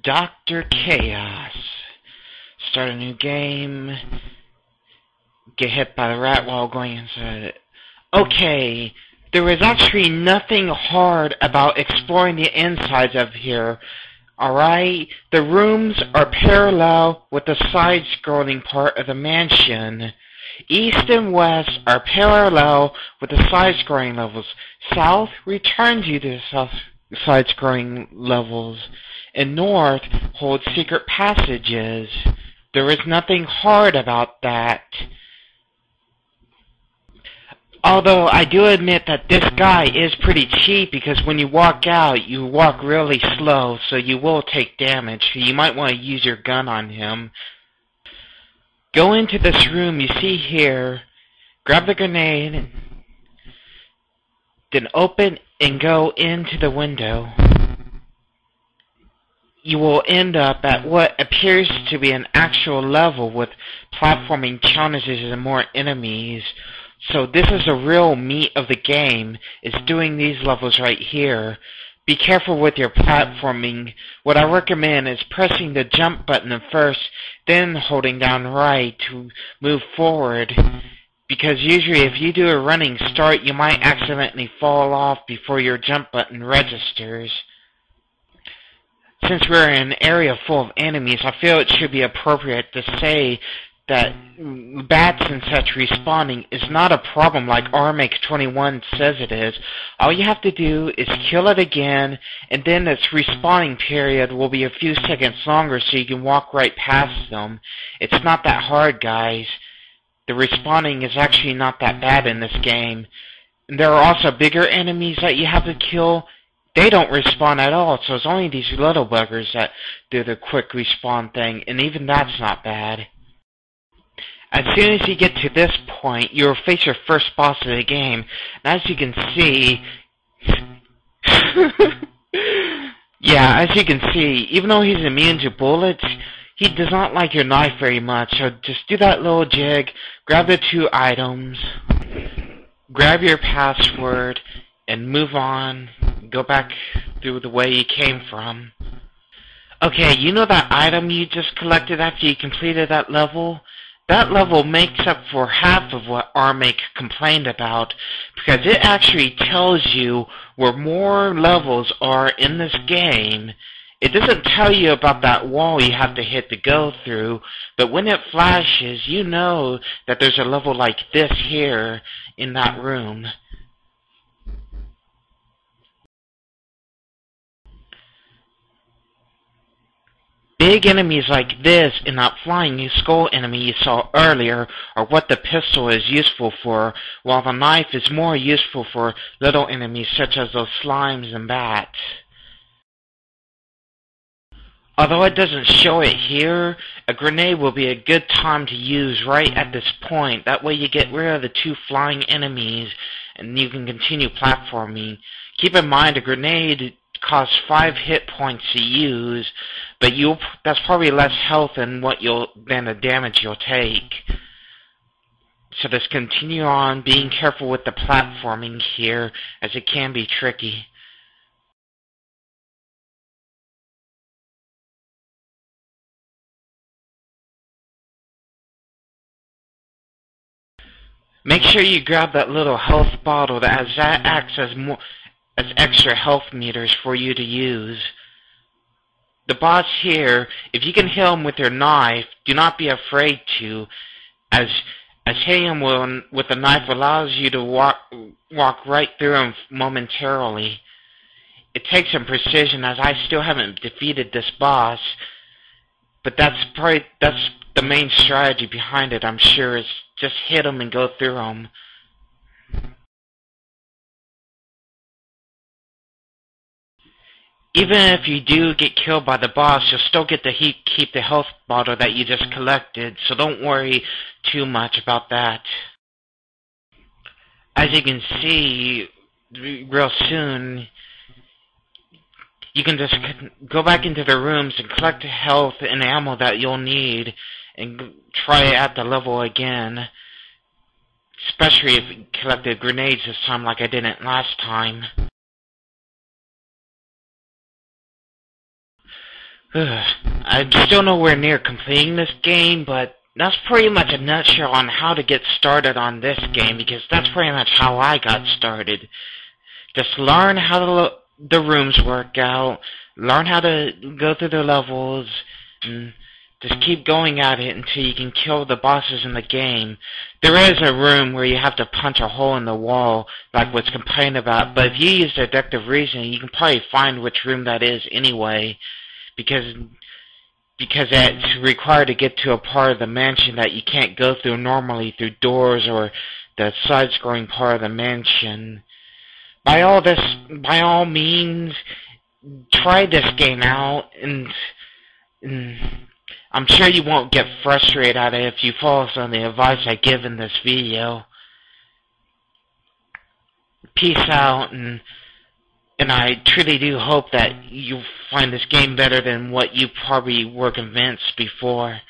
Dr.Chaos. Start a new game. Get hit by the rat while going inside it. Okay, there is actually nothing hard about exploring the insides of here. Alright? The rooms are parallel with the side-scrolling part of the mansion. East and west are parallel with the side-scrolling levels. South returns you to the side-scrolling levels, and north holds secret passages. There is nothing hard about that. Although I do admit that this guy is pretty cheap, because when you walk out, you walk really slow, so you will take damage. So you might want to use your gun on him. Go into this room you see here, grab the grenade, then open and go into the window. You will end up at what appears to be an actual level with platforming challenges and more enemies. So this is the real meat of the game, is doing these levels right here. Be careful with your platforming. What I recommend is pressing the jump button first, then holding down right to move forward. Because usually if you do a running start, you might accidentally fall off before your jump button registers. Since we're in an area full of enemies, I feel it should be appropriate to say that bats and such respawning is not a problem like Armake 21 says it is. All you have to do is kill it again, and then its respawning period will be a few seconds longer so you can walk right past them. It's not that hard, guys. The respawning is actually not that bad in this game. And there are also bigger enemies that you have to kill. They don't respawn at all, so it's only these little buggers that do the quick respawn thing, and even that's not bad. As soon as you get to this point, you'll face your first boss of the game. And as you can see... yeah, as you can see, even though he's immune to bullets, he does not like your knife very much. So just do that little jig, grab the 2 items, grab your password, and move on. Go back through the way you came from. Okay, you know that item you just collected after you completed that level? That level makes up for half of what Armake complained about, because it actually tells you where more levels are in this game. It doesn't tell you about that wall you have to hit to go through, but when it flashes, you know that there's a level like this here in that room. Big enemies like this and that flying skull enemy you saw earlier are what the pistol is useful for, while the knife is more useful for little enemies such as those slimes and bats. Although it doesn't show it here, a grenade will be a good time to use right at this point. That way you get rid of the 2 flying enemies and you can continue platforming. Keep in mind a grenade costs 5 hit points to use, but that's probably less health than the damage you'll take. So just continue on being careful with the platforming here, as it can be tricky. Make sure you grab that little health bottle that acts as extra health meters for you to use. The boss here, if you can heal him with your knife, do not be afraid to, as hitting him with the knife allows you to walk right through him momentarily. It takes some precision, as I still haven't defeated this boss, but that's the main strategy behind it, I'm sure, is just hit him and go through him. Even if you do get killed by the boss, you'll still get to keep the health bottle that you just collected, so don't worry too much about that. As you can see, real soon, you can just go back into the rooms and collect the health and ammo that you'll need, and try at the level again. Especially if you collected grenades this time like I didn't last time. I'm still nowhere near completing this game, but that's pretty much a nutshell on how to get started on this game, because that's pretty much how I got started. Just learn how the rooms work out, learn how to go through the levels, and just keep going at it until you can kill the bosses in the game. There is a room where you have to punch a hole in the wall, like what's complained about, but if you use deductive reasoning, you can probably find which room that is anyway, because it's required to get to a part of the mansion that you can't go through normally through doors or the side-scrolling part of the mansion. By all means, try this game out, and I'm sure you won't get frustrated at it if you follow some of the advice I give in this video. Peace out, and I truly do hope that you find this game better than what you probably were convinced before.